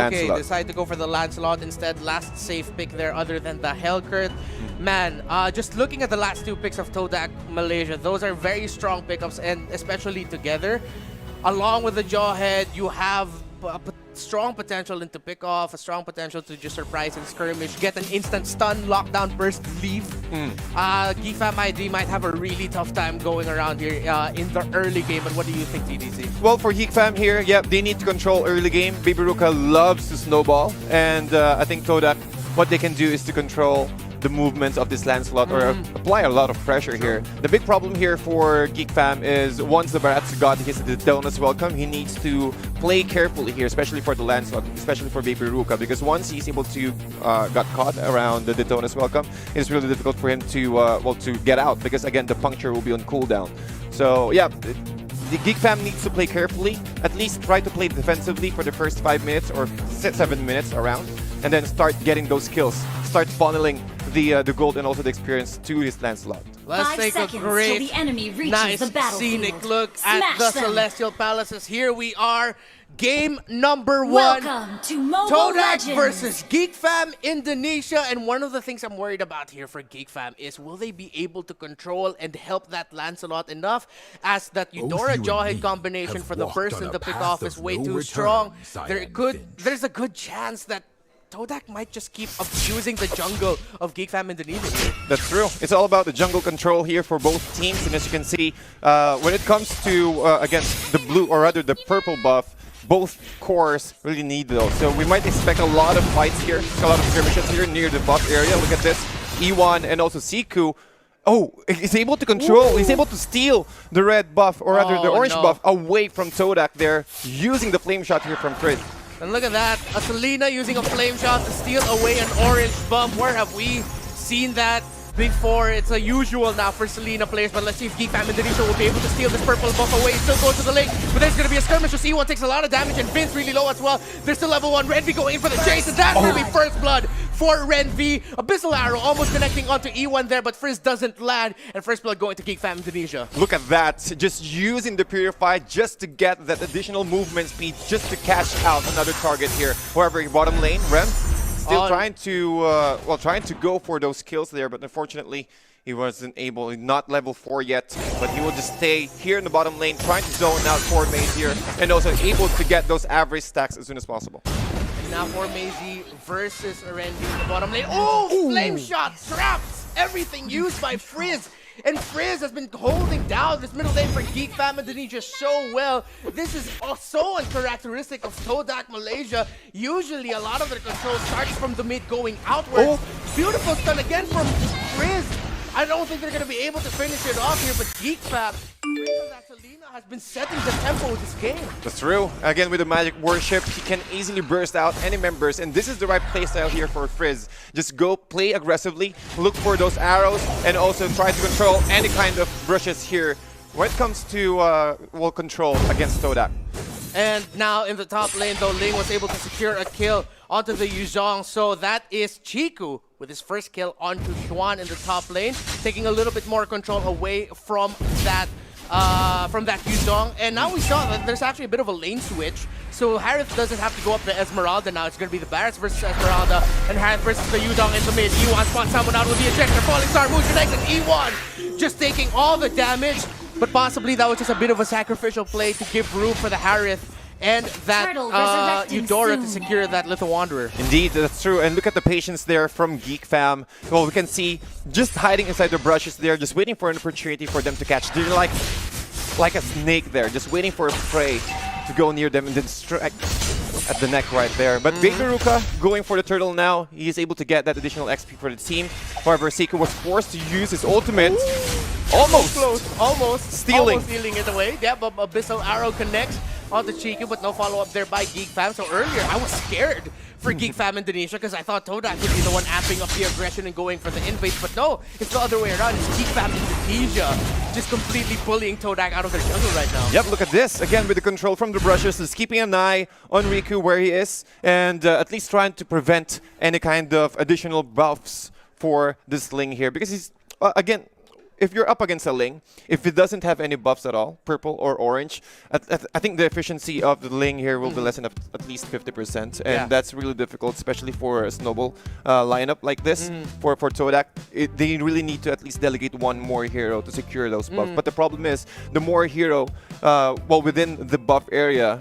Lancelot. Decide to go for the Lancelot instead. Last safe pick there other than the Hellcurt. Man, just looking at the last two picks of Todak Malaysia, those are very strong pickups, and especially together. Along with the Jawhead, you have strong potential into pick off, a strong potential to just surprise and skirmish, get an instant stun, lockdown burst, leave. Geek Fam ID might have a really tough time going around here in the early game. But what do you think, TDC? Well, for Geek Fam here, yeah, they need to control early game. Baby Ruka loves to snowball, and I think Todak, what they can do is to control the movements of this Lancelot or apply a lot of pressure here. The big problem here for Geek Fam is once the Barats got his Daytona's welcome, he needs to play carefully here, especially for the Lancelot, especially for Baby Ruka, because once he's able to got caught around the Daytona's welcome, it's really difficult for him to well, to get out, because again the puncture will be on cooldown. So yeah, the Geek Fam needs to play carefully, at least try to play defensively for the first 5 minutes or 7 minutes around, and then start getting those kills, start funneling the gold and also the experience to his Lancelot. Let's take a great, nice, scenic look at the Celestial Palaces. Here we are, game number 1. Welcome to Mobile Todak Legends versus Geek Fam Indonesia. And one of the things I'm worried about here for Geek Fam is, will they be able to control and help that Lancelot enough, as that Eudora Jawhead combination for the burst and the pick off is way too strong. There's a good chance that Todak might just keep abusing the jungle of Geek Fam Indonesia here. That's true. It's all about the jungle control here for both teams, and as you can see, when it comes to against the blue, or rather the purple buff, both cores really need those. So we might expect a lot of fights here, a lot of skirmishes here near the buff area. Look at this, E1 and also Siku. Oh, he's able to control, he's able to steal the red buff, or rather the orange buff, away from Todak there, using the flame shot here from Frizz. And look at that, a Selena using a flame shot to steal away an orange buff. Where have we seen that before? It's a usual now for Selena players, but let's see if Geek Fam Indonesia will be able to steal this purple buff away. Still goes to the lane, but there's going to be a skirmish. E1 takes a lot of damage, and Vince really low as well. There's still level 1. Renvi going in for the chase, and that's going to be first blood for Renvi. Abyssal Arrow almost connecting onto E1 there, but Frizz doesn't land, and first blood going to Geek Fam Indonesia. Look at that, just using the Purify just to get that additional movement speed, just to catch out another target here. However, bottom lane, Rem, still trying to go for those kills there, but unfortunately he wasn't able, not level 4 yet, but he will just stay here in the bottom lane, trying to zone out for Maze here, and also able to get those average stacks as soon as possible. And now for Maze versus Renvi in the bottom lane. Oh, flame shot, traps, everything used by Frizz. And Frizz has been holding down this middle lane for Geek Fam Indonesia so well. This is so uncharacteristic of Todak Malaysia. Usually a lot of their control starts from the mid going outwards. Beautiful stun again from Frizz. I don't think they're going to be able to finish it off here, but Geek Fam, that Selena has been setting the tempo of this game. That's true. Again, with the Magic Worship, he can easily burst out any members, and this is the right playstyle here for Frizz. Just go play aggressively, look for those arrows, and also try to control any kind of brushes here when it comes to control against Todak. And now in the top lane, though, Ling was able to secure a kill onto the Yuzhong. So that is Chiku with his first kill onto Xuan in the top lane, taking a little bit more control away from that Yuzhong. And now we saw that there's actually a bit of a lane switch. So Harith doesn't have to go up the Esmeralda now. It's going to be the Barrett versus Esmeralda, and Harith versus the Yuzhong in the mid. E1 spots someone out with the ejector. Falling Star moves connects, and E1 just taking all the damage. But possibly that was just a bit of a sacrificial play to give room for the Harith and that Eudora to secure that Little Wanderer. Indeed, that's true. And look at the patience there from Geek Fam. Well, we can see just hiding inside the brushes there, just waiting for an opportunity for them to catch. They're like a snake there, just waiting for a prey to go near them and then strike at the neck right there. But Baby Ruka going for the turtle now. He is able to get that additional XP for the team. However, Seiko was forced to use his ultimate. Almost stealing it away. Yeah, but Abyssal Arrow connects onto Chiku, but no follow-up there by Geek Fam. So earlier, I was scared for Geek Fam Indonesia because I thought Todak would be the one amping up the aggression and going for the invade. But no, it's the other way around. It's Geek Fam Indonesia just completely bullying Todak out of their jungle right now. Yep, look at this. Again, with the control from the brushes, just keeping an eye on Riku where he is, and at least trying to prevent any kind of additional buffs for this Ling here. Because he's, again, if you're up against a Ling, if it doesn't have any buffs at all, purple or orange, I think the efficiency of the Ling here will be less than at least 50%, and that's really difficult, especially for a snowball lineup like this. For Todak, they really need to at least delegate one more hero to secure those buffs. But the problem is, the more hero, well, within the buff area,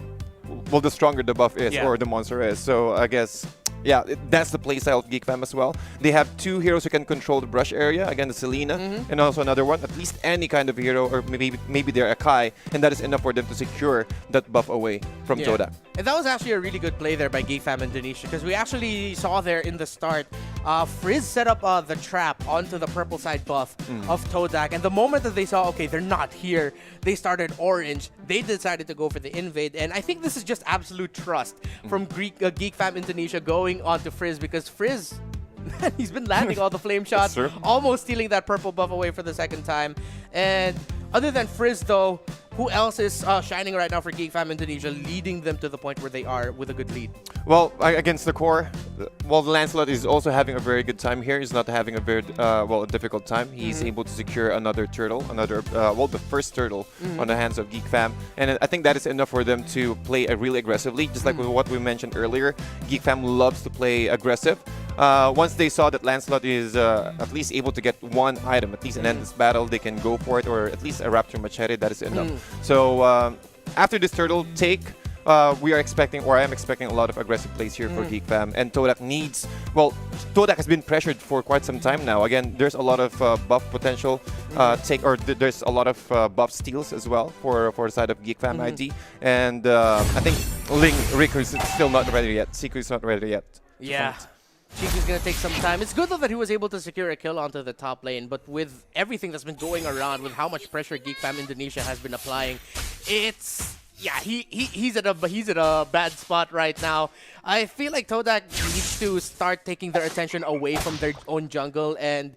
well, the stronger the buff is or the monster is. So I guess, yeah, that's the playstyle of Geek Fam as well. They have two heroes who can control the brush area. Again, the Selena, and also another one. At least any kind of hero, or maybe they're a Kai, and that is enough for them to secure that buff away from Todak. And that was actually a really good play there by Geek Fam Indonesia, because we actually saw there in the start, Frizz set up the trap onto the purple side buff of Todak, and the moment that they saw, okay, they're not here, they started orange, they decided to go for the invade, and I think this is just absolute trust from Geek Fam Indonesia going onto Frizz, because Frizz, man, he's been landing all the flame shots, almost stealing that purple buff away for the second time. And other than Frizz, though, who else is shining right now for Geek Fam Indonesia, leading them to the point where they are with a good lead? Well, against the core, well, the Lancelot is also having a very good time here. He's not having a very, well, a difficult time. He's able to secure another turtle, well, the first turtle on the hands of Geek Fam. And I think that is enough for them to play really aggressively. Just like what we mentioned earlier, Geek Fam loves to play aggressive. Once they saw that Lancelot is at least able to get one item, at least an endless battle, they can go for it, or at least a Raptor Machete, that is enough. So after this turtle take, we are expecting, or I am expecting, a lot of aggressive plays here for Geek Fam. And Todak needs, well, Todak has been pressured for quite some time now. Again, there's a lot of buff potential there's a lot of buff steals as well for the side of Geek Fam ID. And I think Riku is still not ready yet. Siku is not ready yet. Yeah. Chiku's going to take some time. It's good though that he was able to secure a kill onto the top lane, but with everything that's been going around, with how much pressure Geek Fam Indonesia has been applying, it's... yeah, he's at a bad spot right now. I feel like Todak needs to start taking their attention away from their own jungle and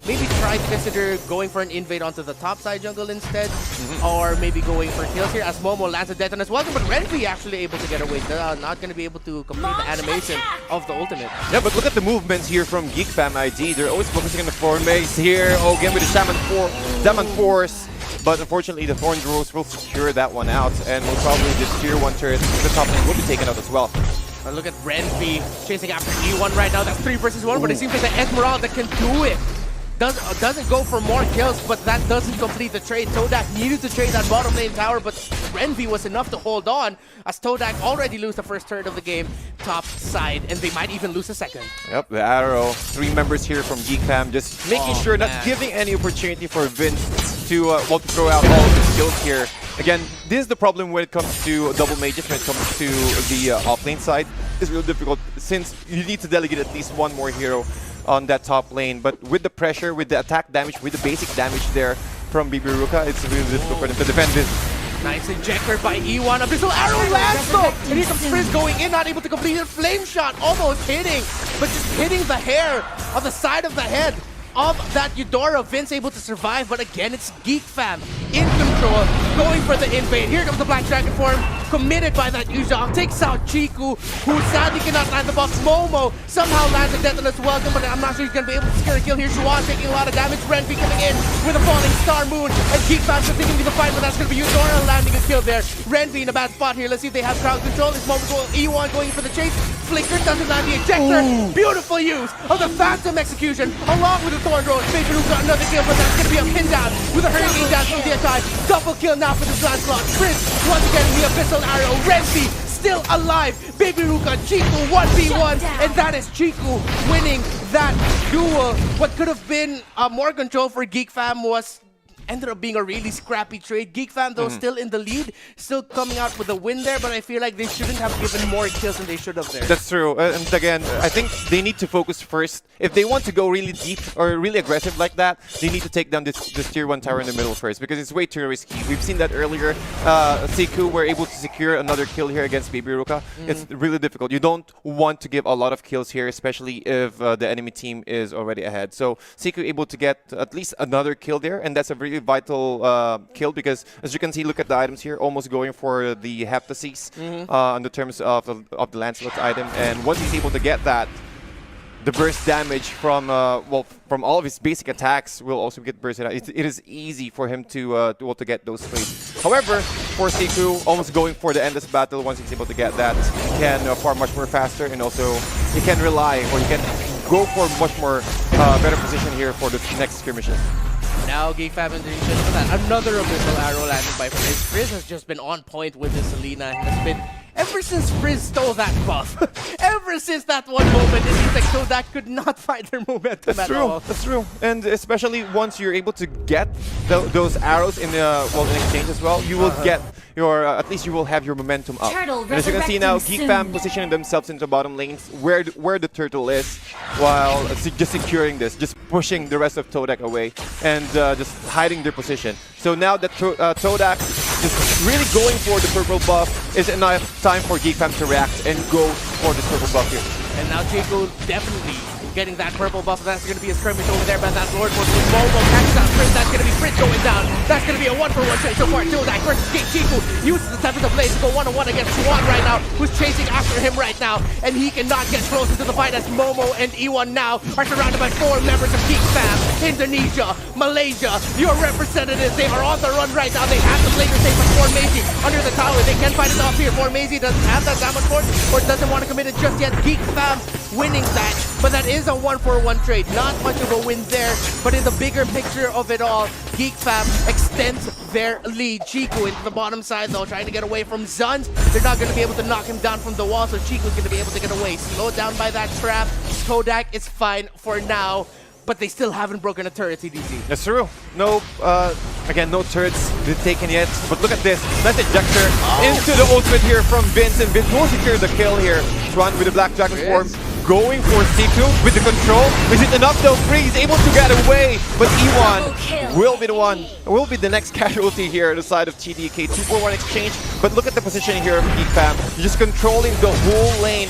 maybe try to consider going for an invade onto the top side jungle instead, or maybe going for kills here as Momo lands a detonus. Welcome, but Renvi actually able to get away. They're not going to be able to complete the animation of the ultimate. Yeah, but look at the movements here from Geek Fam ID. They're always focusing on the Thorn base here. Oh, again with the Shaman Force. But unfortunately, the Thorn Rose will secure that one out, and will probably this tier 1 turret, the top lane will be taken out as well. Look at Renvi chasing after E1 right now. That's 3 versus 1, but it seems like the Esmeralda can do it. Doesn't go for more kills, but that doesn't complete the trade. Todak needed to trade that bottom lane tower, but Renvi was enough to hold on, as Todak already lose the first turret of the game top side, and they might even lose a second. Yep, the arrow. 3 members here from Geek Fam, just making sure, not giving any opportunity for Vince to well, to throw out all of his skills here. Again, this is the problem when it comes to double mages, when it comes to the offlane side. It's real difficult, since you need to delegate at least one more hero on that top lane, but with the pressure, with the attack damage, with the basic damage there from Baby Ruka, it's really difficult for them to defend this. Nice injector by E1. Abyssal arrow lands though! And here comes Frizz going in, not able to complete a flame shot, almost hitting, but just hitting the hair on the side of the head of that Eudora. Vince able to survive, but again, it's Geek Fam in control, going for the invade. Here comes the Black Dragon form, committed by that Yuzhong. Takes out Chiku, who sadly cannot land the buff. Momo somehow lands a detonus welcome, but I'm not sure he's going to be able to secure a kill here. Xuan taking a lot of damage. Renvi coming in with a falling Star Moon, and Geek Fam continuing the fight, but that's going to be Eudora landing a kill there. Renvi in a bad spot here. Let's see if they have crowd control. It's Momo E1 going for the chase. Flicker doesn't land the ejector. Beautiful use of the Phantom execution, along with the Thorn Rose. Baby Luke got another kill, but that's going to be a pin down with a hurricane down from the attack. Double kill now for this Lancelot. Frizz once again the Abyssal arrow. Renzi still alive. Baby Ruka, Chiku 1v1, and that is Chiku winning that duel. What could have been more control for Geek Fam ended up being a really scrappy trade. Geek Fam, though, still in the lead, still coming out with a win there, but I feel like they shouldn't have given more kills than they should have there. That's true. And again, I think they need to focus first. If they want to go really deep or really aggressive like that, they need to take down this tier 1 tower in the middle first, because it's way too risky. We've seen that earlier. Siku were able to secure another kill here against Baby Ruka. It's really difficult. You don't want to give a lot of kills here, especially if the enemy team is already ahead. So Siku able to get at least another kill there, and that's a really vital kill, because as you can see, look at the items here, almost going for the Heptasis on the terms of the Lancelot's item, and once he's able to get that, the burst damage from well, from all of his basic attacks will also get bursted out. It is easy for him to get those plays. However, for Siku, almost going for the endless battle, once he's able to get that, he can farm much more faster, and also he can rely, or he can go for much more better position here for the next skirmishes. Now Geek Fam and that another Abyssal Arrow landed by Frizz. Frizz has just been on point with this Selena. Has been ever since Frizz stole that buff. Ever since that one moment, it seems like Todak could not find their momentum at all. That's true. And especially once you're able to get those arrows in in exchange as well, you will get your at least you will have your momentum up. And as you can see now, Geek Fam positioning themselves into bottom lanes where the turtle is, while just securing this, just pushing the rest of Todak away and just hiding their position. So now that Todak just really going for the purple buff, is enough time for Geek Fam to react and go for the purple buff here. And now Chico definitely getting that purple buff. That's going to be a skirmish over there, but that Lord Force with Momo catches out Frizz. That's going to be Frizz going down. That's going to be a 1-for-1 trade so far. Todak versus Geek. Chico uses the Tempest of Blaze to go 1-on-1 against Swan right now, who's chasing after him right now, and he cannot get closer to the fight as Momo and E1 now are surrounded by 4 members of Geek Fam. Indonesia, Malaysia, your representatives, they are on the run right now. They have the laser safe with Formazy under the tower. They can fight it off here. Formazy doesn't have that damage force or doesn't want to commit it just yet. Geek Fam winning that, but that is a 1-for-1 trade. Not much of a win there, but in the bigger picture of it all, Geek Fam extends their lead. Chico into the bottom side though, trying to get away from Zuns. They're not going to be able to knock him down from the wall, so Chico's going to be able to get away. Slowed down by that trap. Todak is fine for now, but they still haven't broken a turret, CDC. That's true. No, again, no turrets been taken yet. But look at this. Nice ejector into the ultimate here from Vince. And Vince will secure the kill here. Swan with the Black Dragon form. Going for Siku with the control. Is it enough though? Freeze able to get away. But E1 will be the one, will be the next casualty here on the side of TDK. 2-for-1 exchange. But look at the position here of Geek Fam. Just controlling the whole lane.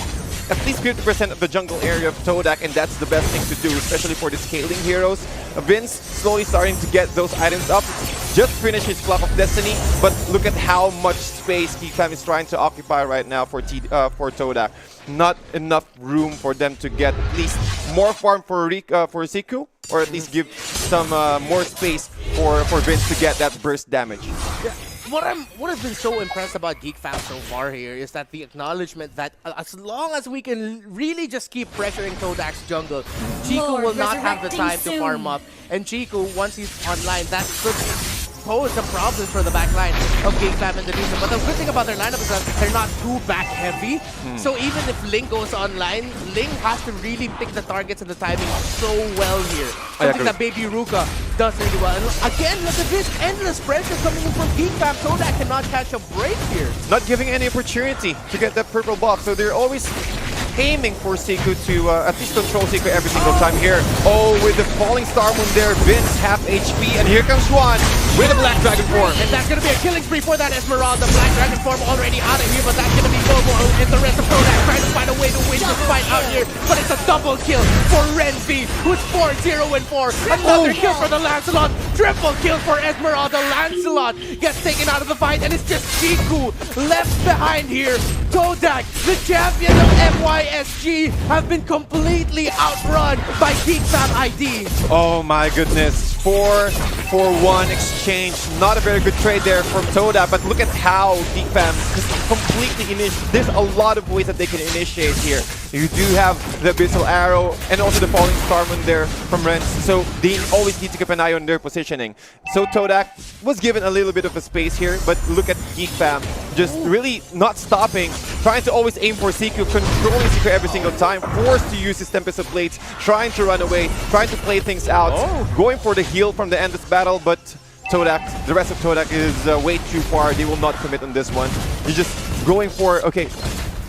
At least 50% of the jungle area of Todak, and that's the best thing to do, especially for the scaling heroes. Vince slowly starting to get those items up. Just finished his Flock of Destiny, but look at how much space Geek Fam is trying to occupy right now for Todak. Not enough room for them to get at least more farm for Siku, or at least give some more space for Vince to get that burst damage. Yeah. What I've been so impressed about Geek Fam so far here is that the acknowledgement that as long as we can really just keep pressuring Todak's jungle, Chico will not have the time to farm up. And Chico, once he's online, that could pose a problem for the back line of Geek Fam and Indonesia. But the good thing about their lineup is that they're not too back heavy. So even if Ling goes online, Ling has to really pick the targets and the timing so well here. Something that Baby Ruka does really well. And again, look at this endless pressure coming in from Geek Fam. Todak cannot catch a break here. Not giving any opportunity to get that purple buff. So they're always aiming for Siku to at least control Siku every single time here. Oh, with the falling star moon there, Vince half HP, and here comes Swan with a Black Dragon form. And that's going to be a killing spree for that Esmeralda. Black Dragon form already out of here, but that's going to be Momo and the rest of Todak trying to find a way to win this fight out here. But it's a double kill for Renzi, who's 4-0-4. Another kill for the Lancelot. Triple kill for Esmeralda. Lancelot gets taken out of the fight, and it's just Chiku left behind here. Todak, the champion of MYSG, have been completely outrun by Geek Fam ID. Oh my goodness. 4-for-1 exchange. Not a very good trade there from Todak, but look at how Geek Fam just completely there's a lot of ways that they can initiate here. You do have the Abyssal Arrow and also the Falling Star Moon there from Renz, so they always need to keep an eye on their positioning. So Todak was given a little bit of a space here, but look at Geek Fam just really not stopping, trying to always aim for Siku, controlling Siku every single time, forced to use his Tempest of Blades, trying to run away, trying to play things out, going for the heal from the endless battle, but Todak, the rest of Todak is way too far. They will not commit on this one. You're just going for, okay,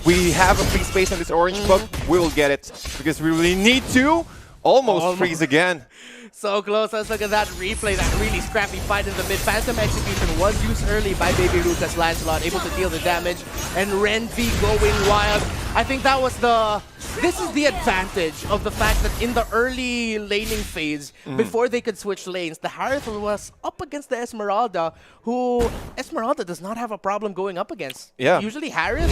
we have a free space on this orange book, we will get it, because we really need to almost freeze again. So close. Let's look at that replay, that really scrappy fight in the mid. Phantom Execution was used early by Baby Lucas Lancelot, able to deal the damage, and Renvi going wild. I think that was the this is the advantage of the fact that in the early laning phase, before they could switch lanes, the Harith was up against the Esmeralda, who Esmeralda does not have a problem going up against. Yeah. Usually Harith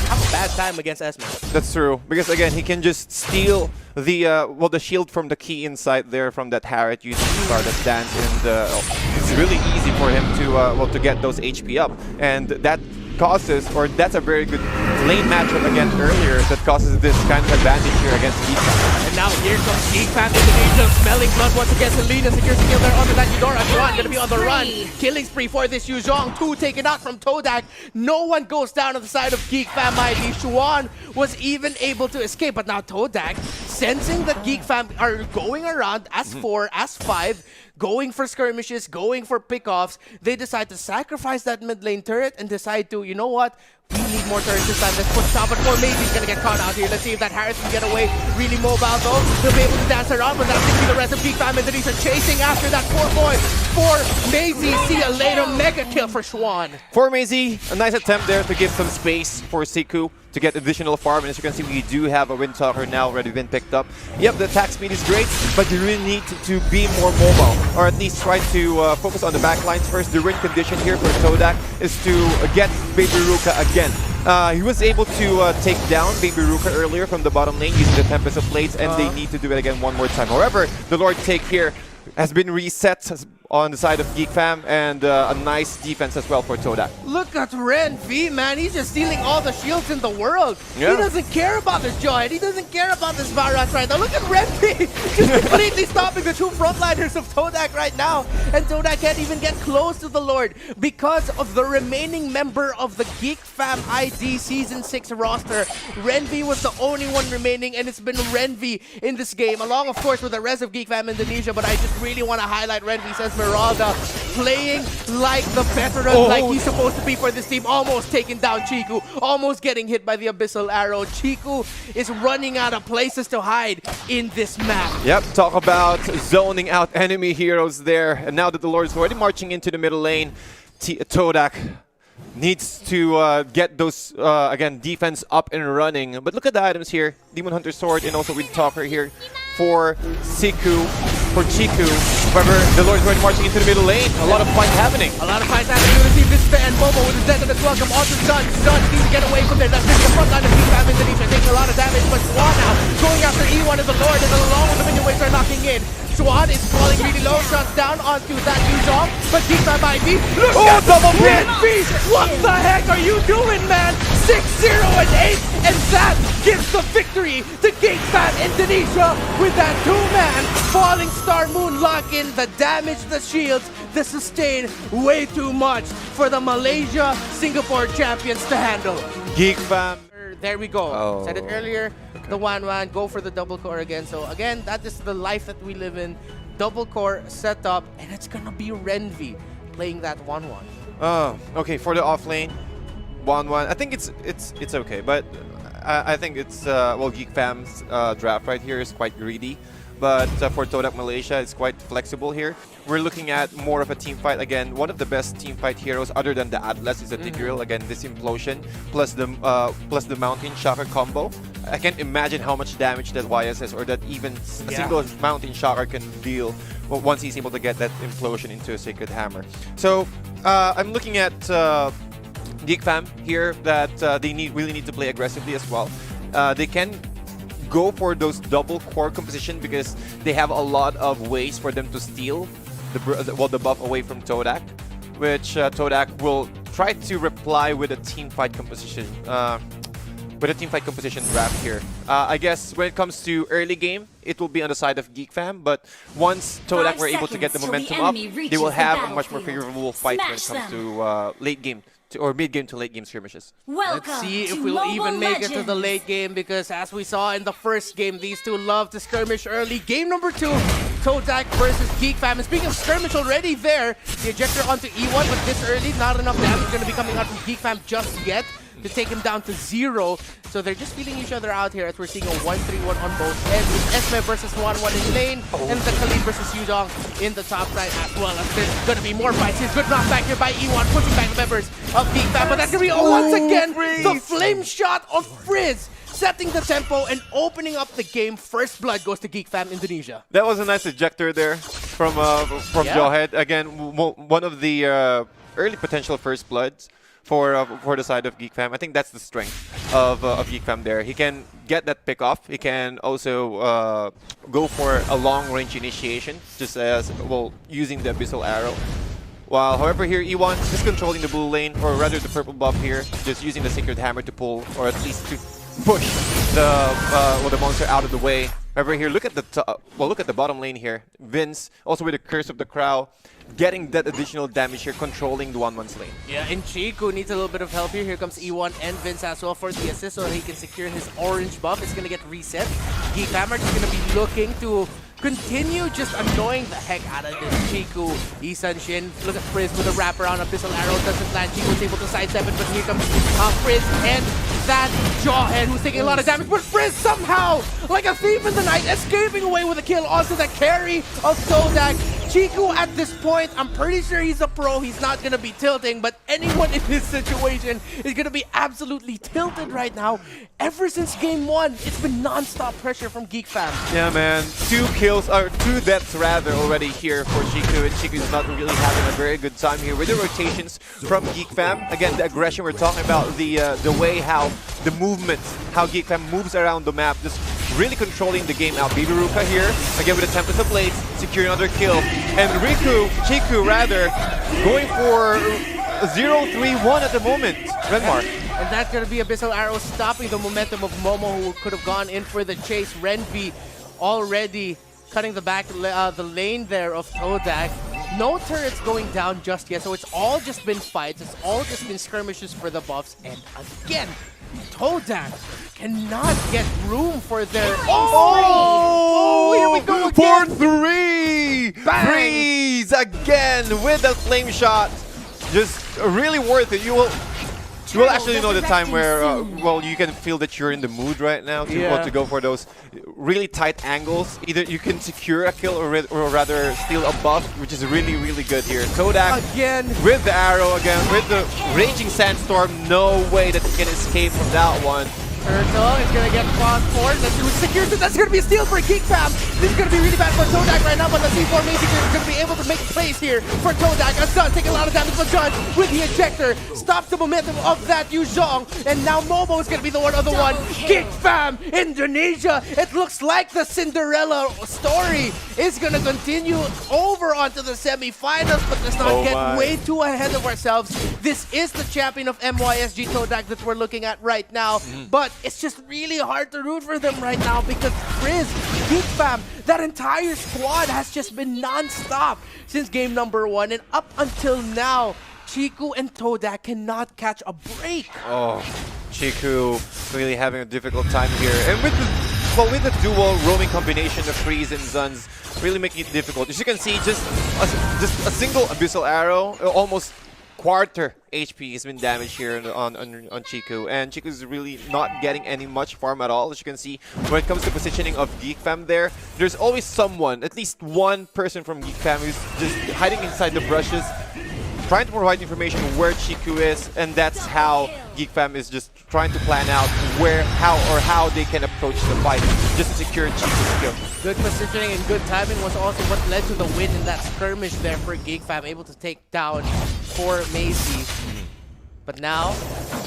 have a bad time against Esme. That's true, because again, he can just steal the the shield from the key inside there from that Harriet using Stardust Dance, and it's really easy for him to to get those HP up, and that causes, or that's a very good lane matchup again earlier that causes this kind of advantage here against Geek. And now here comes Geek Fan Indonesia, smelling blood once again. Selena secures the kill there onto that Eudora. Juan gonna be on the run. Killing spree for this Yuzhong. 2 taken out from Todak. No one goes down on the side of Geek Fam ID. Xuan was even able to escape, but now Todak, sensing that Geek Fam are going around as 4, as 5, going for skirmishes, going for pickoffs, they decide to sacrifice that mid lane turret and decide to, you know what? We need more turrets this time. Let's push down, but Maybe's gonna get caught out here. Let's see if that Harris can get away. Really mobile though. He'll be able to dance around, but that's gonna be the rest of Geek Fam and Denise chasing after that poor boy. For Maisie, see a later mega kill for Xuan. For Maisie, a nice attempt there to give some space for Siku to get additional farm, and as you can see, we do have a Windtalker now already been picked up. Yep, the attack speed is great, but you really need to be more mobile, or at least try to focus on the back lines first. The win condition here for Todak is to get Baby Ruka again. He was able to take down Baby Ruka earlier from the bottom lane using the Tempest of Blades, and they need to do it again one more time. However, the Lord Take here has been reset on the side of Geek Fam, and a nice defense as well for Todak. Look at Ren V, man. He's just stealing all the shields in the world. Yeah. He doesn't care about this Joy. He doesn't care about this Varus right now. Look at Ren V. Just completely stopping the 2 frontliners of Todak right now. And Todak can't even get close to the Lord because of the remaining member of the Geek Fam ID Season 6 roster. Ren V was the only one remaining, and it's been Ren V in this game, along, of course, with the rest of Geek Fam Indonesia. But I just really want to highlight Ren V's Esmeralda playing like the veteran, like he's supposed to be for this team. Almost taking down Chiku, almost getting hit by the Abyssal Arrow. Chiku is running out of places to hide in this map. Yep, talk about zoning out enemy heroes there. And now that the Lord is already marching into the middle lane, Todak needs to get those, again, defense up and running. But look at the items here. Demon Hunter Sword and also Windtalker here for Siku, for Chiku. However, the Lord is already marching into the middle lane. A lot of fight happening. A lot of fights happening. You receive this and Momo with his death and welcome onto Sun. Sun needs to get away from there. That's the front line of Geek Fam Indonesia, taking a lot of damage. But Swan now going after E1 of the Lord, and along with the minion waves are knocking in. Swan is falling really low, shots down onto that Yuzhong, but Geek Fam ID. Look at double hit! What the heck are you doing, man? 6-0 and 8, and that gives the victory to Geek Fam Indonesia with that 2-man Falling Star Moon lock-in. The damage, the shields, the sustain, way too much for the Malaysia Singapore champions to handle. Geek Fam. There we go. Oh. Said it earlier, the 1-1, go for the double core again. So again, that is the life that we live in. Double core setup, and it's gonna be Renvi playing that 1-1. Okay, for the off lane, 1-1. I think it's okay, but I think it's well, Geek Fam's draft right here is quite greedy. But for Todak Malaysia, it's quite flexible here. We're looking at more of a team fight. Again, one of the best team fight heroes other than the Atlas is a Tigreal. Again, this Implosion plus the Mountain Shocker combo. I can't imagine how much damage that YSS or that even a single Mountain Shocker can deal once he's able to get that Implosion into a Sacred Hammer. So I'm looking at Geek Fam here that they really need to play aggressively as well. They can go for those double core composition because they have a lot of ways for them to steal the buff away from Todak, which Todak will try to reply with a team fight composition draft here. I guess when it comes to early game, it will be on the side of Geek Fam, but once Todak were able to get the momentum up, they will have a much more favorable fight when it comes to late game or mid-game to late game skirmishes. Let's see if we'll even make it to the late game, because as we saw in the first game, these two love to skirmish early. Game number 2, Todak versus Geek Fam. And speaking of skirmish already there, the ejector onto E1, but this early, not enough damage going to be coming out from Geek Fam just yet to take him down to 0. So they're just feeling each other out here as we're seeing a 1-3-1 on both ends. With Esme versus 1-1 in lane, and the Khalid versus Yuzhong in the top side as well. As there's going to be more fights. Here's good knockback here by E1, pushing back the members of Geek Fam. But that's going to be, once again, the flame shot of Frizz. setting the tempo and opening up the game. First blood goes to Geek Fam Indonesia. That was a nice ejector there from Yeah. Jawhead. Again, one of the early potential first bloods for the side of Geek Fam. I think that's the strength of Geek Fam there. He can get that pick off. He can also go for a long range initiation, just as well using the Abyssal Arrow. While, however, here E1 is controlling the blue lane, or rather the purple buff here, just using the Sacred Hammer to pull, or at least to push the monster out of the way. However, here, look at the look at the bottom lane here. Vince, also with the Curse of the Crow, getting that additional damage here, controlling the 1-1's lane. Yeah, and Chiku needs a little bit of help here. Here comes E1 and Vince as well for the assist so that he can secure his orange buff. It's going to get reset. Geek Fam are just going to be looking to continue just annoying the heck out of this Chiku. Isan Shin, look at Frizz with a wraparound. Abyssal Arrow doesn't land. Chiku is able to sidestep it, but here comes Frizz and that Jawhead who's taking a lot of damage. But Frizz somehow, like a thief in the night, escaping away with a kill onto the carry of Todak. Chiku at this point, I'm pretty sure he's a pro. He's not going to be tilting, but anyone in this situation is going to be absolutely tilted right now. Ever since game 1, it's been non-stop pressure from Geek Fam. Yeah, man. 2 kills, or 2 deaths rather, already here for Chiku, and Chiku's not really having a very good time here with the rotations from Geek Fam. Again, the aggression we're talking about, the way how the movements, how Geek Fam moves around the map, just really controlling the game out. Baby Ruka here, again with the Tempest of Blades, securing another kill. And Chiku rather, going for 0-3-1 at the moment. Renmark. And that's going to be Abyssal Arrow stopping the momentum of Momo, who could have gone in for the chase. Renvi already cutting the lane there of Todak. No turrets going down just yet, so it's all just been fights. It's all just been skirmishes for the buffs. And again, Todak cannot get room for their... Oh, here we go again. For 3! Bang! Freeze again with the flame shot. Just really worth it. You will actually know the time where, well, you can feel that you're in the mood right now to go for those really tight angles. Either you can secure a kill or rather steal a buff, which is really, really good here. Todak Again. with the arrow, again with the Raging Sandstorm. No way that he can escape from that one. Turtle is going to get fought for. That's going to be a steal for Geek Fam. This is going to be really bad for Todak right now, but the C4 Mazinger is going to be able to make plays here for Todak. Azan taking a lot of damage, but John with the ejector stops the momentum of that Yu Zhong, and now Momo is going to be the other one. Geek Fam Indonesia. It looks like the Cinderella story is going to continue over onto the semifinals, but let's not get way too ahead of ourselves. This is the champion of MYSG Todak that we're looking at right now, but it's just really hard to root for them right now because Frizz, Geek Fam, that entire squad has just been non-stop since game number 1, and up until now, Chiku and Todak cannot catch a break. Oh, Chiku really having a difficult time here. And with the dual roaming combination of Freeze and Zuns, really making it difficult. As you can see, just a single Abyssal Arrow, almost quarter HP has been damaged here on Chiku, and Chiku is really not getting any much farm at all. As you can see, when it comes to positioning of Geek Fam there's always someone, at least one person from Geek Fam who's just hiding inside the brushes, trying to provide information where Chiku is, and that's how Geek Fam is just trying to plan out how they can approach the fight just to secure Chiku's kill. Good positioning and good timing was also what led to the win in that skirmish there for Geek Fam, able to take down 4 Macy. But now,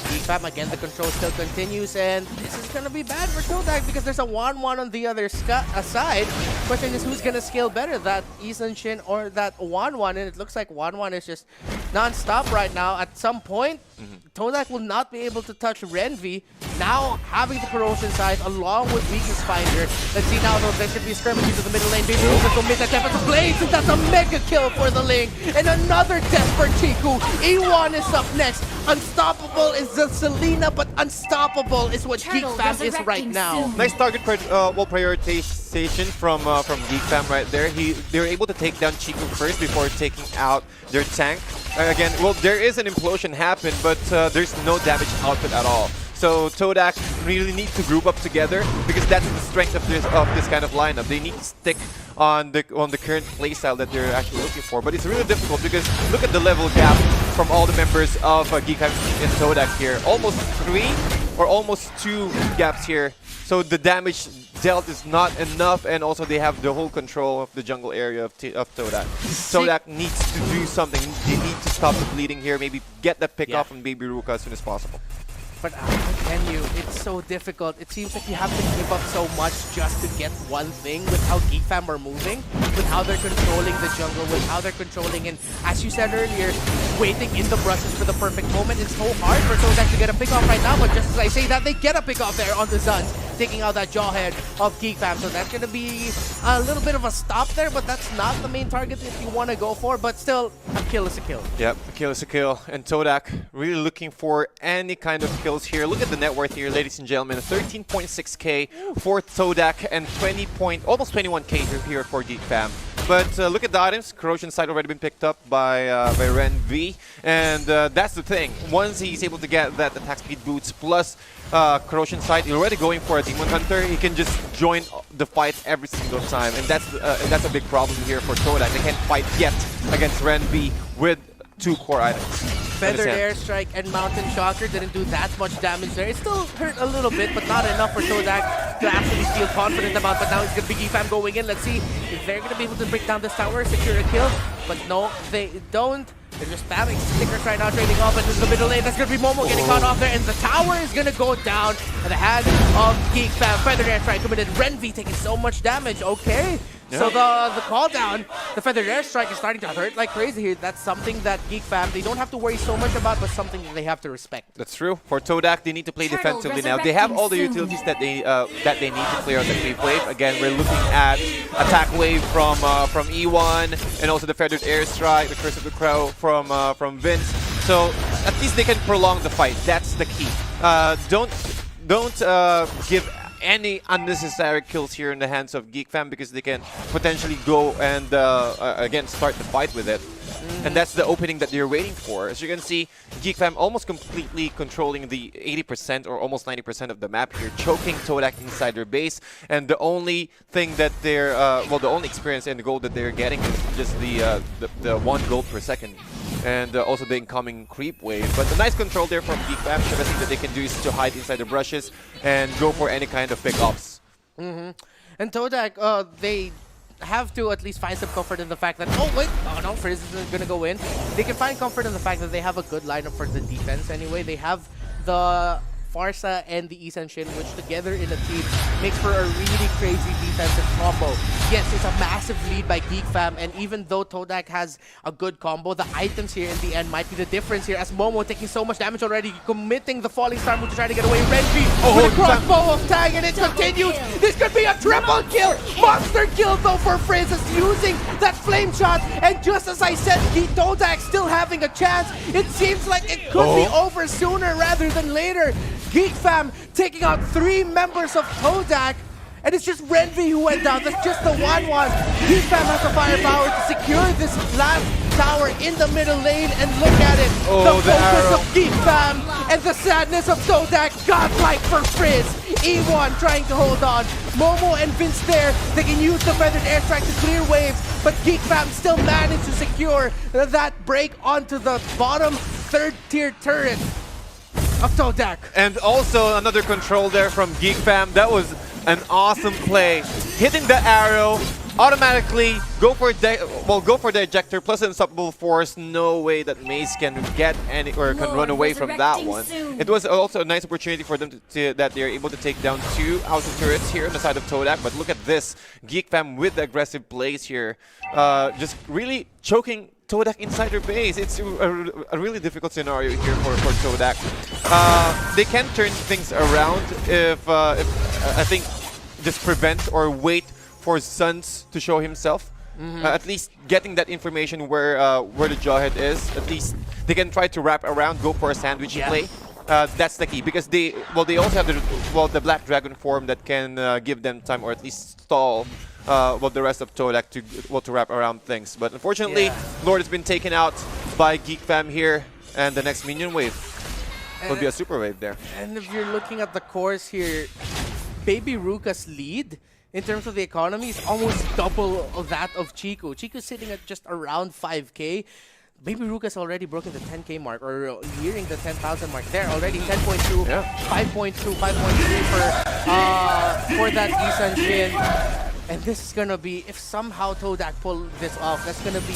Geek Fam, again, the control still continues, and this is going to be bad for Todak because there's a 1-1 on the other side. Question is, who's going to scale better, that Isan Shin or that 1-1? And it looks like 1-1 is just non-stop right now. At some point, Todak will not be able to touch Renvi. Now, having the corrosion side along with Weakness Finder. Let's see now, though, there should be a skirmish into the middle lane. Baby Ruka commits a Tempest of Blades, and that's a mega kill for the lane. And another death for Chiku. E1 is up next. Unstoppable is the Selena, but unstoppable is what Geek Fam is right now. Nice target prioritization from Geek Fam right there. They were able to take down Chiku first before taking out their tank. Again, well, there is an implosion happen, but there's no damage output at all. So Todak really needs to group up together because that's the strength of this kind of lineup. They need to stick on the current playstyle that they're actually looking for. But it's really difficult because look at the level gap from all the members of Geek and Todak here. Almost 3 or almost 2 gaps here. So the damage dealt is not enough, and also they have the whole control of the jungle area of Todak. Todak needs to do something. They need to stop the bleeding here, maybe get the pick off on Baby Ruka as soon as possible. But how can you? It's so difficult. It seems like you have to give up so much just to get one thing with how Geek Fam are moving, with how they're controlling the jungle, with how they're controlling, and as you said earlier, waiting in the brushes for the perfect moment. It's so hard for Todak to get a pick off right now, but just as I say that, they get a pick off there on the Suns, taking out that jawhead of Geek Fam. So that's going to be a little bit of a stop there, but that's not the main target if you want to go for. But still, a kill is a kill. Yep, a kill is a kill. And Todak really looking for any kind of kills here. Look at the net worth here, ladies and gentlemen. 13.6k for Todak and almost 21k here for Geek Fam. But look at the items. Corrosion Sight already been picked up by Ren V, and that's the thing. Once he's able to get that attack speed boots plus Corrosion Sight, he's already going for a Demon Hunter. He can just join the fight every single time, and that's a big problem here for Todak. They can't fight yet against Ren V with 2 core items. Feathered Airstrike and Mountain Shocker didn't do that much damage there. It still hurt a little bit, but not enough for Todak to actually feel confident about. But now it's going to be Geek Fam going in. Let's see if they're going to be able to break down this tower, secure a kill. But no, they don't. They're just spamming stickers right now, trading off into the middle lane. That's going to be Momo getting caught off there, and the tower is going to go down at the hand of Geek Fam. Feathered Airstrike committed. Renvi taking so much damage. Okay. So the call down, the Feathered Airstrike is starting to hurt like crazy here. That's something that Geek Fam, they don't have to worry so much about, but something that they have to respect. That's true. For Todak, they need to play defensively now. They have all the utilities that they need to clear out the creep wave. Again, we're looking at attack wave from E1, and also the Feathered Airstrike, the Curse of the Crow from Vince. So at least they can prolong the fight. That's the key. Don't give any unnecessary kills here in the hands of Geek Fam, because they can potentially go and again start the fight with it. And that's the opening that they're waiting for. As you can see, Geek Fam almost completely controlling the 80% or almost 90% of the map here, choking Todak inside their base. And the only thing that they're, the only experience and the gold that they're getting is just the 1 gold per second. And also the incoming creep wave. But the nice control there from Geek Fam. The best thing that they can do is to hide inside the brushes and go for any kind of pick-offs. And Todak, they have to at least find some comfort in the fact that, Frizz isn't going to go in. They can find comfort in the fact that they have a good lineup for the defense anyway. They have the Farsa and the Isan Shin, which together in a team makes for a really crazy defensive combo. Yes, it's a massive lead by Geek Fam, and even though Todak has a good combo, the items here in the end might be the difference here, as Momo taking so much damage already, committing the Falling Star move to try to get away. Renji with a crossbow of tag, and it continues. This could be a triple kill! Monster kill though for Frizz, is using that flame shot, and just as I said, Todak still having a chance. It seems like it could be over sooner rather than later. Geek Fam taking out 3 members of Todak, and it's just Renvi who went down. That's just the 1-1. Geek Fam has the firepower to secure this last tower in the middle lane, and look at it. The focus of Geek Fam and the sadness of Todak, godlike for Frizz. E1 trying to hold on. Momo and Vince there, they can use the Feathered Airstrike to clear waves, but Geek Fam still managed to secure that break onto the bottom 3rd tier turret of Todak. And also another control there from Geek Fam. That was an awesome play. Hitting the arrow, automatically go for the ejector plus unstoppable force. No way that Mace can get any or can run away from that one. It was also a nice opportunity for them that they're able to take down 2 outer turrets here on the side of Todak. But look at this, Geek Fam with the aggressive plays here, just really choking Todak inside their base. It's a really difficult scenario here for Todak. They can turn things around if I think just prevent or wait for Suns to show himself. At least getting that information where the Jawhead is. At least they can try to wrap around, go for a sandwich play. That's the key, because they also have the Black Dragon form that can give them time, or at least stall the rest of Todak to wrap around things. But unfortunately, Lord has been taken out by Geek Fam here, and the next minion wave will be a super wave there. And if you're looking at the course here, Baby Ruka's lead in terms of the economy is almost double of that of Chico. Chico's sitting at just around 5k. Baby Ruka's already broken the 10K mark, or nearing the 10,000 mark. There already 10.2, Yeah. 5.2, 5.3 for that Isan Jin. And this is gonna be, if somehow Todak pull this off, that's gonna be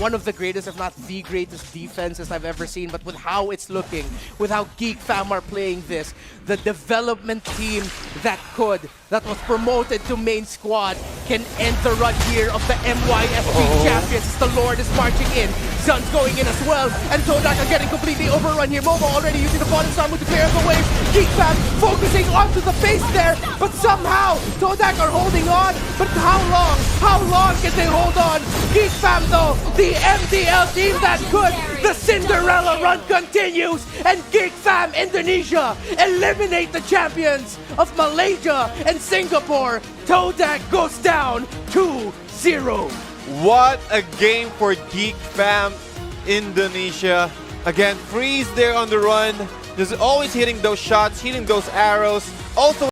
one of the greatest, if not the greatest defenses I've ever seen. But with how it's looking, with how Geek fam are playing this, the development team that was promoted to main squad can end the run here of the MYFG champions. The Lord is marching in. Sun's going in as well, and Todak are getting completely overrun here. Momo already using the bottom side to clear the waves. Geek fam focusing onto the face there, but somehow Todak are holding on. But how long? How long can they hold on? Geek fam though, the MDL team that could. The Cinderella run continues, and Geek fam Indonesia eliminate the champions of Malaysia and Singapore. Todak goes down 2-0. What a game for Geek fam Indonesia. Again, Freeze there on the run. Just always hitting those shots, hitting those arrows. Also